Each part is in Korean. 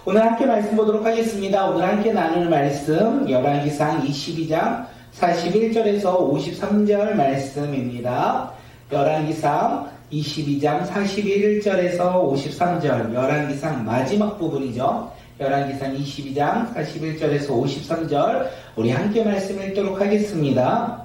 오늘 함께 말씀 보도록 하겠습니다. 오늘 함께 나눌 말씀 열왕기상 22장 41절에서 53절 말씀입니다. 열왕기상 22장 41절에서 53절, 열왕기상 마지막 부분이죠. 열왕기상 22장 41절에서 53절 우리 함께 말씀 읽도록 하겠습니다.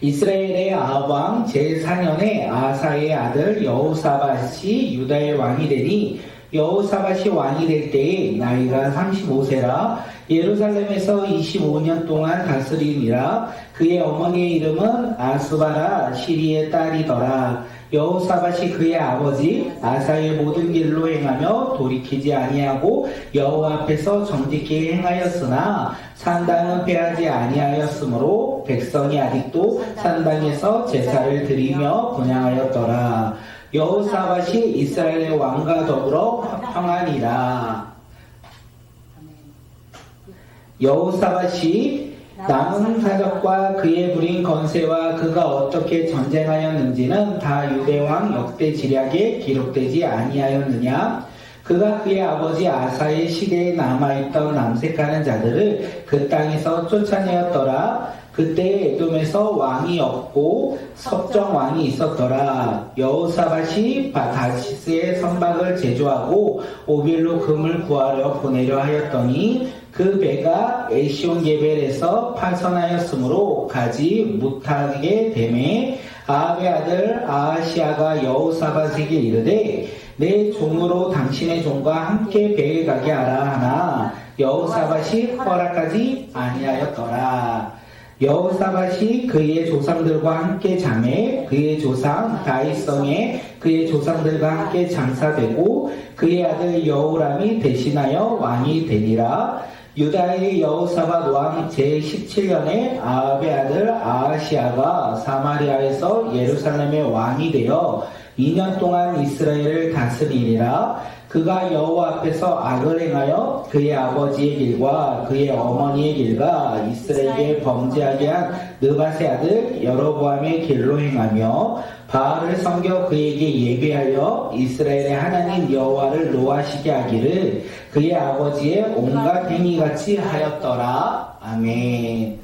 이스라엘의 아합 왕 제4년에 아사의 아들 여호사밧이 유다의 왕이 되니 여호사밧이 왕이 될 때에 나이가 35세라 예루살렘에서 25년 동안 다스리니라. 그의 어머니의 이름은 아스바라 시리의 딸이더라. 여호사밧이 그의 아버지 아사의 모든 길로 행하며 돌이키지 아니하고 여호와 앞에서 정직히 행하였으나 산당은 패하지 아니하였으므로 백성이 아직도 산당에서 제사를 드리며 분향하였더라. 여호사밧이 이스라엘의 왕과 더불어 평안이라. 여호사밧이 남은 사적과 그의 부린 건세와 그가 어떻게 전쟁하였는지는 다 유대왕 역대 지략에 기록되지 아니하였느냐? 그가 그의 아버지 아사의 시대에 남아있던 남색하는 자들을 그 땅에서 쫓아내었더라. 그때 에돔에서 왕이 없고 석정 왕이 있었더라. 여호사밧이 다시스의 선박을 제조하고 오빌로 금을 구하려 보내려 하였더니 그 배가 에시온게벨에서 파선하였으므로 가지 못하게 되매 아합의 아들 아하시아가 여호사밧에게 이르되 내 종으로 당신의 종과 함께 배에 가게 하라 하나 여호사밧이 허락하지 아니하였더라. 여호사밧이 그의 조상들과 함께 잠에 그의 조상 다윗성에 그의 조상들과 함께 장사되고 그의 아들 여호람이 대신하여 왕이 되니라. 유다의 여호사밧 왕 제17년에 아합의 아들 아하시아가 사마리아에서 예루살렘의 왕이 되어 2년 동안 이스라엘을 다스리니라. 그가 여호와 앞에서 악을 행하여 그의 아버지의 길과 그의 어머니의 길과 이스라엘에게 범죄하게 한 느밧의 아들 여로보암의 길로 행하며 바알을 섬겨 그에게 예배하여 이스라엘의 하나님 여호와를 노하시게 하기를 그의 아버지의 온갖 행위같이 하였더라. 아멘.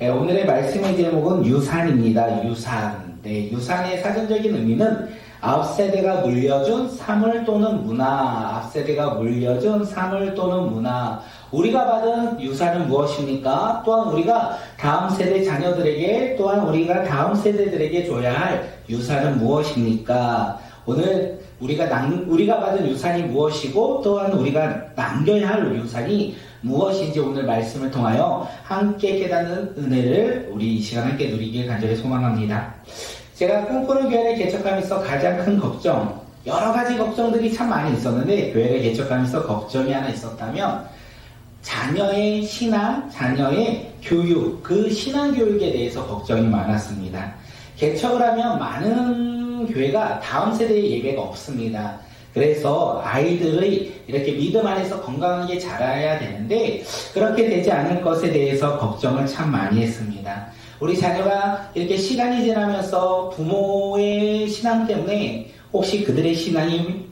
오늘의 말씀의 제목은 유산입니다. 유산. 유산의 사전적인 의미는 앞세대가 물려준 사물 또는 문화, 앞세대가 물려준 사물 또는 문화. 우리가 받은 유산은 무엇입니까? 또한 우리가 다음 세대 자녀들에게, 또한 우리가 다음 세대들에게 줘야 할 유산은 무엇입니까? 오늘 우리가 받은 유산이 무엇이고, 또한 우리가 남겨야 할 유산이 무엇인지 오늘 말씀을 통하여 함께 깨닫는 은혜를 우리 이 시간 함께 누리길 간절히 소망합니다. 제가 꿈꾸는 교회를 개척하면서 가장 큰 걱정, 여러 가지 걱정들이 참 많이 있었는데 교회를 개척하면서 걱정이 하나 있었다면 자녀의 신앙, 자녀의 교육, 그 신앙 교육에 대해서 걱정이 많았습니다. 개척을 하면 많은 교회가 다음 세대의 예배가 없습니다. 그래서 아이들의 이렇게 믿음 안에서 건강하게 자라야 되는데 그렇게 되지 않을 것에 대해서 걱정을 참 많이 했습니다. 우리 자녀가 이렇게 시간이 지나면서 부모의 신앙 때문에 혹시 그들의 신앙이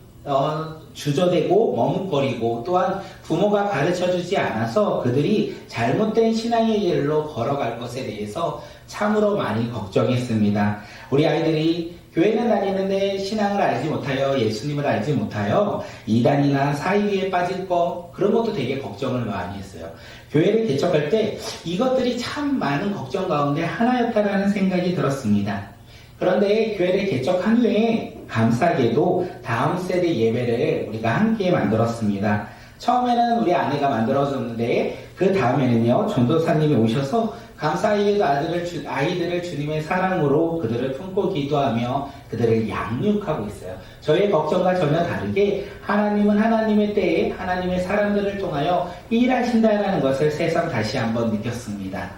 주저되고 머뭇거리고 또한 부모가 가르쳐주지 않아서 그들이 잘못된 신앙의 길로 걸어갈 것에 대해서 참으로 많이 걱정했습니다. 우리 아이들이 교회는 다니는데 신앙을 알지 못하여 예수님을 알지 못하여 이단이나 사이비에 빠질 거 그런 것도 되게 걱정을 많이 했어요. 교회를 개척할 때 이것들이 참 많은 걱정 가운데 하나였다라는 생각이 들었습니다. 그런데 교회를 개척한 후에 감사하게도 다음 세대 예배를 우리가 함께 만들었습니다. 처음에는 우리 아내가 만들어줬는데 그 다음에는요 전도사님이 오셔서 감사하게도 아이들을 주님의 사랑으로 그들을 품고 기도하며 그들을 양육하고 있어요. 저의 걱정과 전혀 다르게 하나님은 하나님의 때에 하나님의 사람들을 통하여 일하신다는 것을 새삼 다시 한번 느꼈습니다.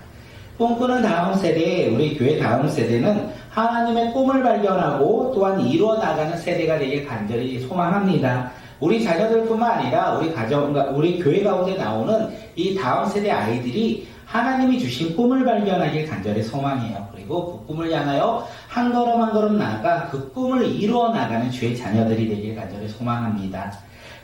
꿈꾸는 다음 세대, 우리 교회 다음 세대는 하나님의 꿈을 발견하고 또한 이루어 나가는 세대가 되길 간절히 소망합니다. 우리 자녀들뿐만 아니라 우리 교회 가운데 나오는 이 다음 세대 아이들이 하나님이 주신 꿈을 발견하길 간절히 소망해요. 그리고 그 꿈을 향하여 한 걸음 한 걸음 나아가 그 꿈을 이루어 나가는 주의 자녀들이 되길 간절히 소망합니다.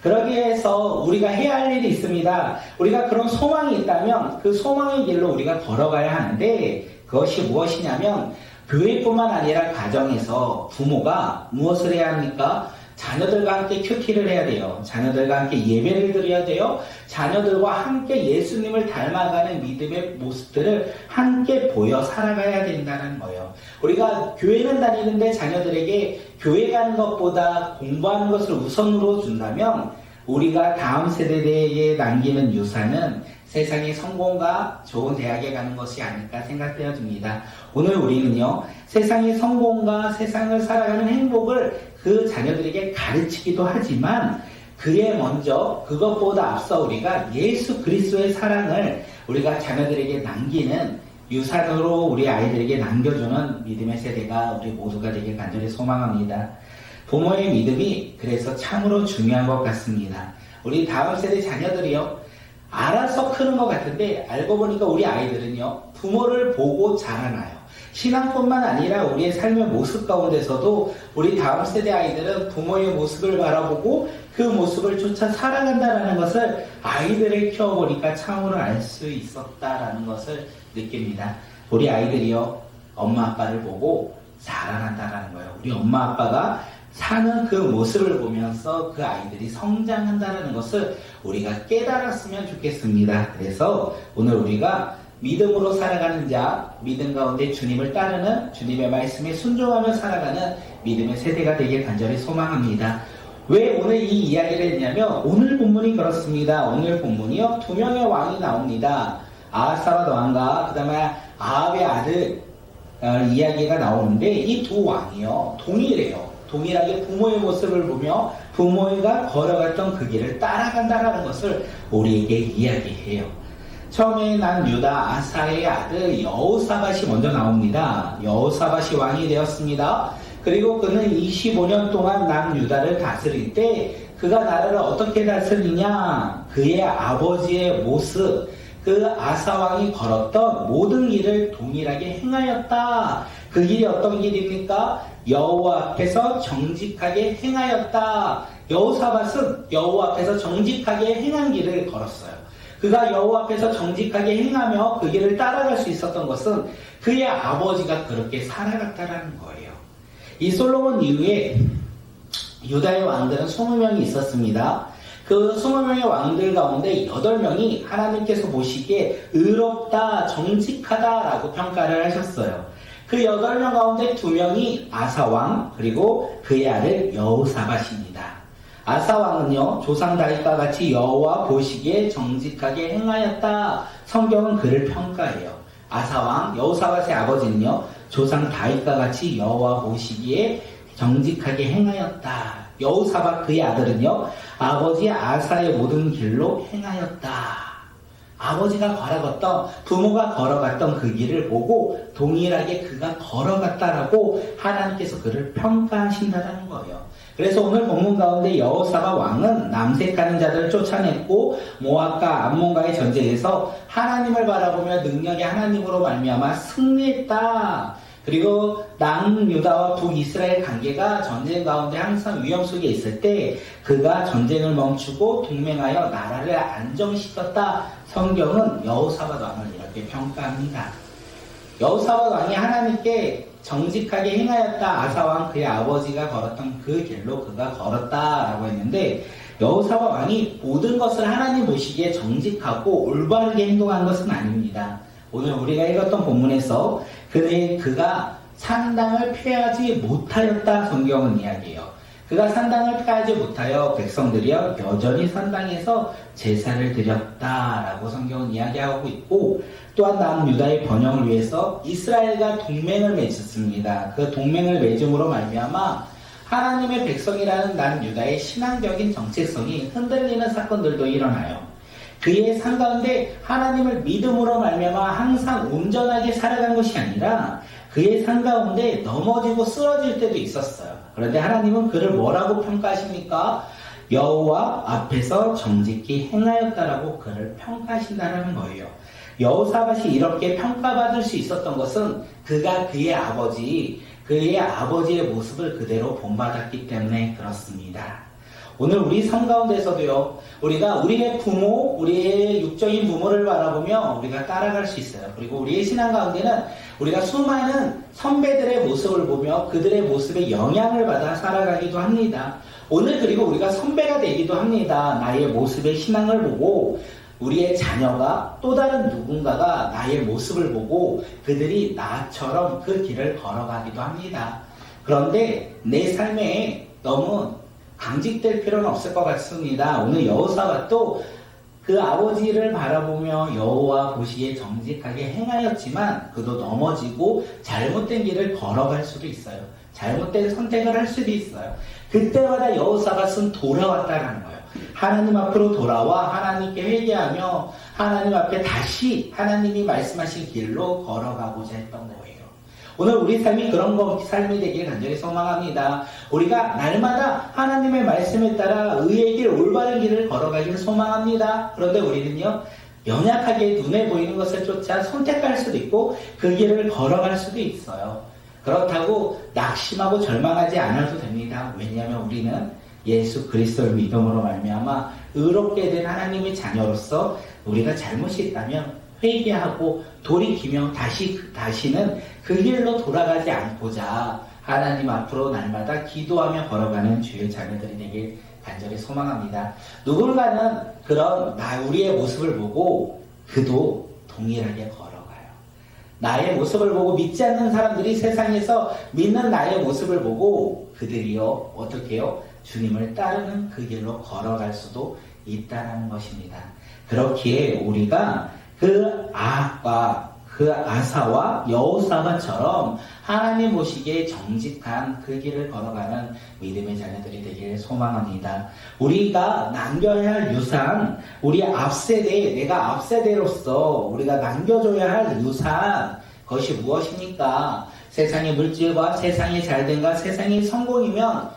그러기 위해서 우리가 해야 할 일이 있습니다. 우리가 그런 소망이 있다면 그 소망의 길로 우리가 걸어가야 하는데 그것이 무엇이냐면 교회뿐만 아니라 가정에서 부모가 무엇을 해야 합니까? 자녀들과 함께 큐티를 해야 돼요. 자녀들과 함께 예배를 드려야 돼요. 자녀들과 함께 예수님을 닮아가는 믿음의 모습들을 함께 보여 살아가야 된다는 거예요. 우리가 교회는 다니는데 자녀들에게 교회 가는 것보다 공부하는 것을 우선으로 준다면 우리가 다음 세대에 남기는 유산은 세상의 성공과 좋은 대학에 가는 것이 아닐까 생각되어집니다. 오늘 우리는요, 세상의 성공과 세상을 살아가는 행복을 그 자녀들에게 가르치기도 하지만 그에 먼저 그것보다 앞서 우리가 예수 그리스도의 사랑을 우리가 자녀들에게 남기는 유산으로 우리 아이들에게 남겨주는 믿음의 세대가 우리 모두가 되길 간절히 소망합니다. 부모의 믿음이 그래서 참으로 중요한 것 같습니다. 우리 다음 세대 자녀들이요, 알아서 크는 것 같은데 알고 보니까 우리 아이들은요, 부모를 보고 자라나요. 신앙뿐만 아니라 우리의 삶의 모습 가운데서도 우리 다음 세대 아이들은 부모의 모습을 바라보고 그 모습을 쫓아 살아간다는 것을 아이들을 키워보니까 참으로 알 수 있었다라는 것을 느낍니다. 우리 아이들이요, 엄마 아빠를 보고 자라난다는 거예요. 우리 엄마 아빠가 사는 그 모습을 보면서 그 아이들이 성장한다는 것을 우리가 깨달았으면 좋겠습니다. 그래서 오늘 우리가 믿음으로 살아가는 자, 믿음 가운데 주님을 따르는 주님의 말씀에 순종하며 살아가는 믿음의 세대가 되길 간절히 소망합니다. 왜 오늘 이 이야기를 했냐면 오늘 본문이 그렇습니다. 오늘 본문이요, 두 명의 왕이 나옵니다. 아하스와 왕과 그 다음에 아합의 아들 이야기가 나오는데 이 두 왕이요, 동일해요. 동일하게 부모의 모습을 보며 부모가 걸어갔던 그 길을 따라간다는 것을 우리에게 이야기해요. 처음에 난 유다 아사의 아들 여호사밧이 먼저 나옵니다. 여호사밧이 왕이 되었습니다. 그리고 그는 25년 동안 남유다를 다스릴 때 그가 나라를 어떻게 다스리냐, 그의 아버지의 모습, 그 아사왕이 걸었던 모든 길을 동일하게 행하였다. 그 길이 어떤 길입니까? 여호와 앞에서 정직하게 행하였다. 여호사밧은 여호와 앞에서 정직하게 행한 길을 걸었어요. 그가 여호와 앞에서 정직하게 행하며 그 길을 따라갈 수 있었던 것은 그의 아버지가 그렇게 살아갔다는 거예요. 이 솔로몬 이후에 유다의 왕들은 20명이 있었습니다. 그 20명의 왕들 가운데 8명이 하나님께서 보시기에 의롭다, 정직하다라고 평가를 하셨어요. 그 8명 가운데 2명이 아사왕, 그리고 그의 아들 여호사밧입니다. 아사왕은요, 조상 다윗과 같이 여호와 보시기에 정직하게 행하였다. 성경은 그를 평가해요. 아사왕, 여호사밧의 아버지는요, 조상 다윗과 같이 여호와 보시기에 정직하게 행하였다. 여호사밧 그의 아들은요, 아버지 아사의 모든 길로 행하였다. 아버지가 걸어갔던, 부모가 걸어갔던 그 길을 보고 동일하게 그가 걸어갔다라고 하나님께서 그를 평가하신다는 거예요. 그래서 오늘 본문 가운데 여호사밧 왕은 남색하는 자들을 쫓아냈고 모압과 암몬과의 전쟁에서 하나님을 바라보며 능력의 하나님으로 말미암아 승리했다. 그리고 남유다와 북이스라엘 관계가 전쟁 가운데 항상 위험 속에 있을 때 그가 전쟁을 멈추고 동맹하여 나라를 안정시켰다. 성경은 여호사밧 왕을 이렇게 평가합니다. 여호사밧 왕이 하나님께 정직하게 행하였다. 아사왕 그의 아버지가 걸었던 그 길로 그가 걸었다라고 했는데 여호사밧 왕이 모든 것을 하나님 보시기에 정직하고 올바르게 행동한 것은 아닙니다. 오늘 우리가 읽었던 본문에서 그가 산당을 폐하지 못하였다. 성경은 이야기해요. 그가 산당을 폐하지 못하여 백성들이여 여전히 산당에서 제사를 드렸다라고 성경은 이야기하고 있고, 또한 남유다의 번영을 위해서 이스라엘과 동맹을 맺었습니다. 그 동맹을 맺음으로 말미암아 하나님의 백성이라는 남유다의 신앙적인 정체성이 흔들리는 사건들도 일어나요. 그의 삶 가운데 하나님을 믿음으로 말미암아 항상 온전하게 살아간 것이 아니라 그의 삶 가운데 넘어지고 쓰러질 때도 있었어요. 그런데 하나님은 그를 뭐라고 평가하십니까? 여호와 앞에서 정직히 행하였다라고 그를 평가하신다는 거예요. 여호사밧이 이렇게 평가받을 수 있었던 것은 그가 그의 아버지의 모습을 그대로 본받았기 때문에 그렇습니다. 오늘 우리 삶 가운데서도요, 우리가 우리의 부모, 우리의 육적인 부모를 바라보며 우리가 따라갈 수 있어요. 그리고 우리의 신앙 가운데는 우리가 수많은 선배들의 모습을 보며 그들의 모습에 영향을 받아 살아가기도 합니다. 오늘 그리고 우리가 선배가 되기도 합니다. 나의 모습의 신앙을 보고 우리의 자녀가 또 다른 누군가가 나의 모습을 보고 그들이 나처럼 그 길을 걸어가기도 합니다. 그런데 내 삶에 너무 강직될 필요는 없을 것 같습니다. 오늘 여호사밧도 그 아버지를 바라보며 여호와 보시기에 정직하게 행하였지만 그도 넘어지고 잘못된 길을 걸어갈 수도 있어요. 잘못된 선택을 할 수도 있어요. 그때마다 여호사밧은 돌아왔다는 거예요. 하나님 앞으로 돌아와 하나님께 회개하며 하나님 앞에 다시 하나님이 말씀하신 길로 걸어가고자 했던 거예요. 오늘 우리 삶이 그런 삶이 되길 간절히 소망합니다. 우리가 날마다 하나님의 말씀에 따라 의의 길, 올바른 길을 걸어가기를 소망합니다. 그런데 우리는요, 연약하게 눈에 보이는 것을 쫓아 선택할 수도 있고 그 길을 걸어갈 수도 있어요. 그렇다고 낙심하고 절망하지 않아도 됩니다. 왜냐하면 우리는 예수 그리스도를 믿음으로 말미암아 의롭게 된 하나님의 자녀로서 우리가 잘못이 있다면 회개하고 돌이키며 다시는 그 길로 돌아가지 않고자 하나님 앞으로 날마다 기도하며 걸어가는 주의 자녀들이 되길 간절히 소망합니다. 누군가는 그런 우리의 모습을 보고 그도 동일하게 걸어가요. 나의 모습을 보고 믿지 않는 사람들이 세상에서 믿는 나의 모습을 보고 그들이요 어떻게 해요? 주님을 따르는 그 길로 걸어갈 수도 있다는 것입니다. 그렇기에 우리가 그 아사와 여호사밧처럼 하나님 보시기에 정직한 그 길을 걸어가는 믿음의 자녀들이 되기를 소망합니다. 우리가 남겨야 할 유산, 우리 앞세대, 내가 앞세대로서 우리가 남겨줘야 할 유산, 그것이 무엇입니까? 세상의 물질과 세상의 잘됨과 세상의 성공이면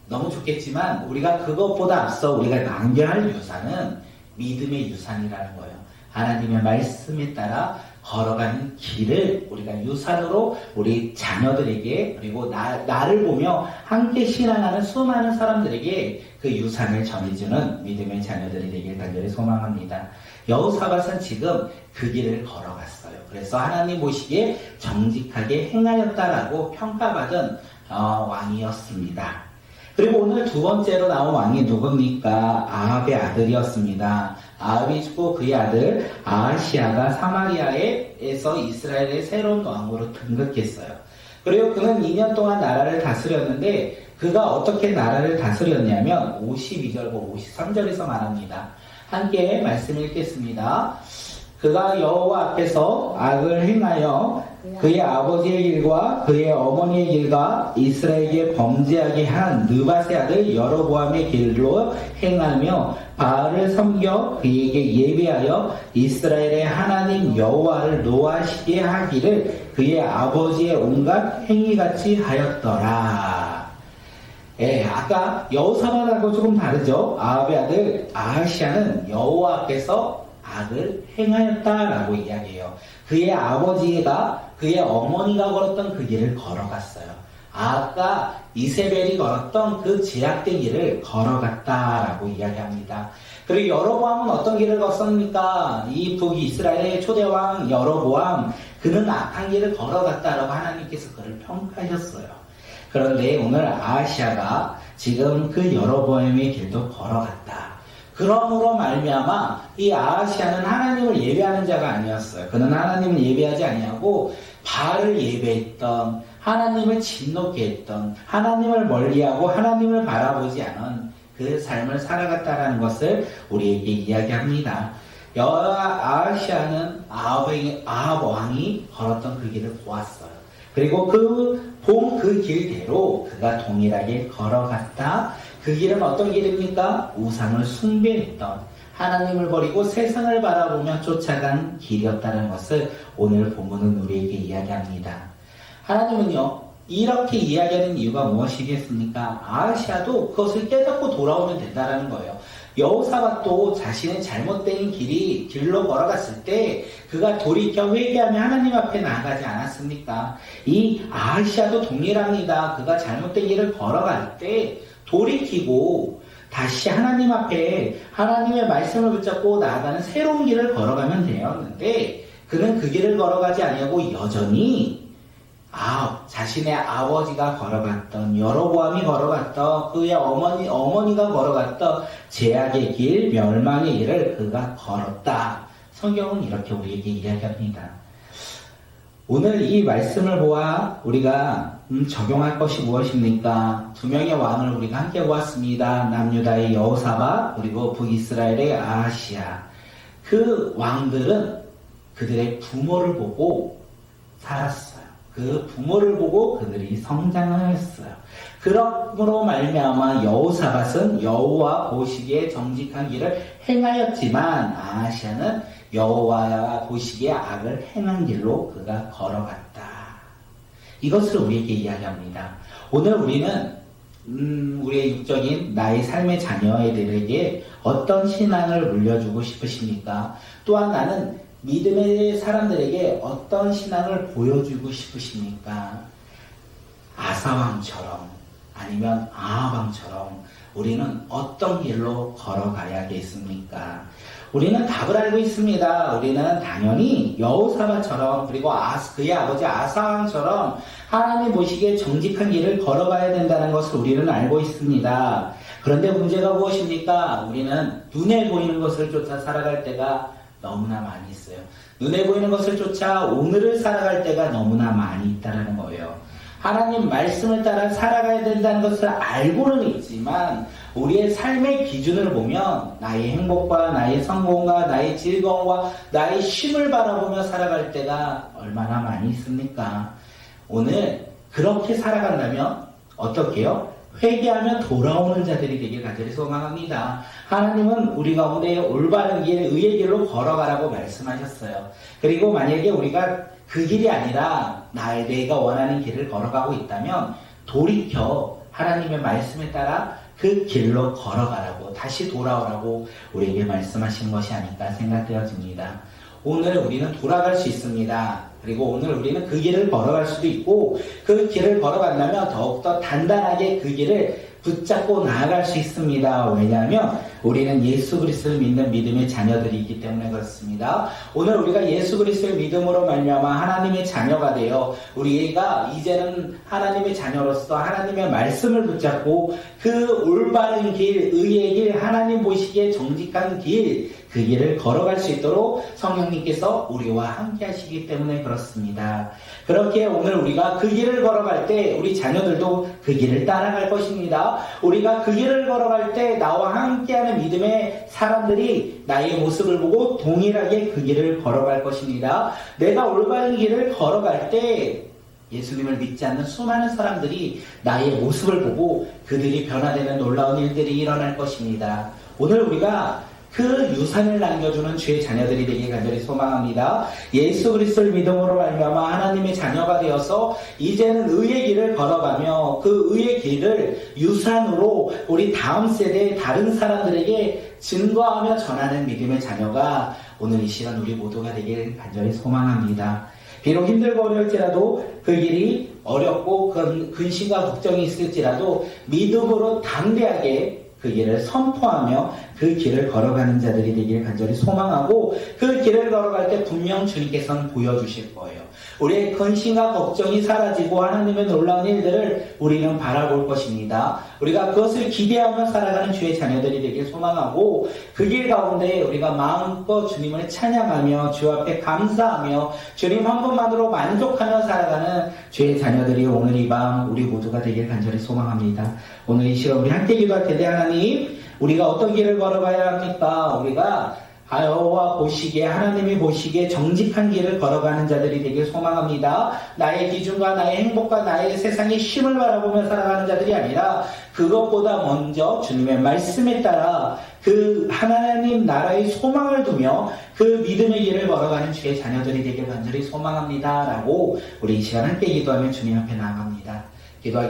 너무 좋겠지만 우리가 그것보다 앞서 우리가 남겨야 할 유산은 믿음의 유산이라는 거예요. 하나님의 말씀에 따라 걸어가는 길을 우리가 유산으로 우리 자녀들에게 그리고 나를 보며 함께 신앙하는 수많은 사람들에게 그 유산을 전해주는 믿음의 자녀들이 되길 간절히 소망합니다. 여호사밧은 지금 그 길을 걸어갔어요. 그래서 하나님 보시기에 정직하게 행하였다라고 평가받은 왕이었습니다. 그리고 오늘 두 번째로 나온 왕이 누굽니까? 아합의 아들이었습니다. 아합이 죽고 그의 아들 아하시아가 사마리아에서 이스라엘의 새로운 왕으로 등극했어요. 그리고 그는 2년 동안 나라를 다스렸는데 그가 어떻게 나라를 다스렸냐면 52절과 53절에서 말합니다. 함께 말씀 읽겠습니다. 그가 여호와 앞에서 악을 행하여 그의 아버지의 길과 그의 어머니의 길과 이스라엘에게 범죄하게 한 느밧의 아들 여로보암의 길로 행하며 바알을 섬겨 그에게 예배하여 이스라엘의 하나님 여호와를 노하시게 하기를 그의 아버지의 온갖 행위같이 하였더라. 아까 여호사밧하고 조금 다르죠. 아합의 아들 아하시아는 여호와 앞에서 악을 행하였다라고 이야기해요. 그의 아버지가 그의 어머니가 걸었던 그 길을 걸어갔어요. 아까 이세벨이 걸었던 그 제약된 길을 걸어갔다라고 이야기합니다. 그리고 여로보암은 어떤 길을 걷습니까? 이 북이스라엘의 초대왕 여로보암, 그는 악한 길을 걸어갔다라고 하나님께서 그를 평가하셨어요. 그런데 오늘 아하시아가 지금 그 여로보암의 길도 걸어갔다. 그러므로 말미암아 이 아하시아는 하나님을 예배하는 자가 아니었어요. 그는 하나님을 예배하지 아니하고 바알을 예배했던, 하나님을 진노케 했던, 하나님을 멀리하고 하나님을 바라보지 않은 그 삶을 살아갔다는 것을 우리에게 이야기합니다. 아하시아는 아합 왕이 걸었던 그 길을 보았어요. 그리고 본 그 길대로 그가 동일하게 걸어갔다. 그 길은 어떤 길입니까? 우상을 숭배했던, 하나님을 버리고 세상을 바라보며 쫓아간 길이었다는 것을 오늘 본문은 우리에게 이야기합니다. 하나님은요, 이렇게 이야기하는 이유가 무엇이겠습니까? 아하시아도 그것을 깨닫고 돌아오면 된다는 거예요. 여호사밧도 자신의 잘못된 길로 걸어갔을 때 그가 돌이켜 회개하며 하나님 앞에 나아가지 않았습니까? 이 아하시아도 동일합니다. 그가 잘못된 길을 걸어갈 때 돌이키고 다시 하나님 앞에 하나님의 말씀을 붙잡고 나아가는 새로운 길을 걸어가면 되었는데 그는 그 길을 걸어가지 아니하고 여전히 자신의 아버지가 걸어갔던 여로보암이 걸어갔던 그의 어머니가 걸어갔던 죄악의 길, 멸망의 길을 그가 걸었다. 성경은 이렇게 우리에게 이야기합니다. 오늘 이 말씀을 보아 우리가 적용할 것이 무엇입니까? 두 명의 왕을 우리가 함께 보았습니다. 남유다의 여호사밧 그리고 북이스라엘의 아하시야. 그 왕들은 그들의 부모를 보고 살았어요. 그 부모를 보고 그들이 성장을 했어요. 그러므로 말미암아 여호사밧은 여호와 보시기에 정직한 길을 행하였지만 아하시야는 여호와 보시기에 악을 행한 길로 그가 걸어갔다. 이것을 우리에게 이야기합니다. 오늘 우리는 우리의 육적인 나의 삶의 자녀들에게 어떤 신앙을 물려주고 싶으십니까? 또한 나는 믿음의 사람들에게 어떤 신앙을 보여주고 싶으십니까? 아사왕처럼 아니면 아합왕처럼 우리는 어떤 길로 걸어가야겠습니까? 우리는 답을 알고 있습니다. 우리는 당연히 여호사밧처럼 그리고 그의 아버지 아사왕처럼 하나님 보시기에 정직한 길을 걸어가야 된다는 것을 우리는 알고 있습니다. 그런데 문제가 무엇입니까? 우리는 눈에 보이는 것을 쫓아 살아갈 때가 너무나 많이 있어요. 눈에 보이는 것을 쫓아 오늘을 살아갈 때가 너무나 많이 있다는 거예요. 하나님 말씀을 따라 살아가야 된다는 것을 알고는 있지만 우리의 삶의 기준을 보면 나의 행복과 나의 성공과 나의 즐거움과 나의 쉼을 바라보며 살아갈 때가 얼마나 많이 있습니까? 오늘 그렇게 살아간다면 어떻게 해요? 회개하며 돌아오는 자들이 되길 간절히 소망합니다. 하나님은 우리 가운데 올바른 길, 의의 길로 걸어가라고 말씀하셨어요. 그리고 만약에 우리가 그 길이 아니라 내가 원하는 길을 걸어가고 있다면 돌이켜 하나님의 말씀에 따라 그 길로 걸어가라고 다시 돌아오라고 우리에게 말씀하신 것이 아닐까 생각되어집니다. 오늘 우리는 돌아갈 수 있습니다. 그리고 오늘 우리는 그 길을 걸어갈 수도 있고 그 길을 걸어간다면 더욱더 단단하게 그 길을 붙잡고 나아갈 수 있습니다. 왜냐하면 우리는 예수 그리스도를 믿는 믿음의 자녀들이기 때문에 그렇습니다. 오늘 우리가 예수 그리스도를 믿음으로 말미암아 하나님의 자녀가 되어 우리가 이제는 하나님의 자녀로서 하나님의 말씀을 붙잡고 그 올바른 길, 의의 길, 하나님 보시기에 정직한 길, 그 길을 걸어갈 수 있도록 성령님께서 우리와 함께 하시기 때문에 그렇습니다. 그렇게 오늘 우리가 그 길을 걸어갈 때 우리 자녀들도 그 길을 따라갈 것입니다. 우리가 그 길을 걸어갈 때 나와 함께하는 믿음의 사람들이 나의 모습을 보고 동일하게 그 길을 걸어갈 것입니다. 내가 올바른 길을 걸어갈 때 예수님을 믿지 않는 수많은 사람들이 나의 모습을 보고 그들이 변화되는 놀라운 일들이 일어날 것입니다. 오늘 우리가 그 유산을 남겨주는 주의 자녀들이 되길 간절히 소망합니다. 예수 그리스도를 믿음으로 말미암아 하나님의 자녀가 되어서 이제는 의의 길을 걸어가며 그 의의 길을 유산으로 우리 다음 세대 다른 사람들에게 증거하며 전하는 믿음의 자녀가 오늘 이 시간 우리 모두가 되길 간절히 소망합니다. 비록 힘들고 어려울지라도 그 길이 어렵고 근심과 걱정이 있을지라도 믿음으로 담대하게 그 길을 선포하며 그 길을 걸어가는 자들이 되길 간절히 소망하고 그 길을 걸어갈 때 분명 주님께서는 보여주실 거예요. 우리의 근심과 걱정이 사라지고 하나님의 놀라운 일들을 우리는 바라볼 것입니다. 우리가 그것을 기대하며 살아가는 주의 자녀들이 되길 소망하고 그 길 가운데 우리가 마음껏 주님을 찬양하며 주 앞에 감사하며 주님 한 분만으로 만족하며 살아가는 주의 자녀들이 오늘 이 밤 우리 모두가 되길 간절히 소망합니다. 오늘 이 시간 우리 함께 기도할 텐데 하나님 우리가 어떤 길을 걸어가야 합니까? 우리가 여호와 보시기에 하나님이 보시기에 정직한 길을 걸어가는 자들이 되길 소망합니다. 나의 기준과 나의 행복과 나의 세상의 쉼을 바라보며 살아가는 자들이 아니라 그것보다 먼저 주님의 말씀에 따라 그 하나님 나라의 소망을 두며 그 믿음의 길을 걸어가는 주의 자녀들이 되길 간절히 소망합니다. 라고 우리 이 시간 함께 기도하며 주님 앞에 나아갑니다. 기도하기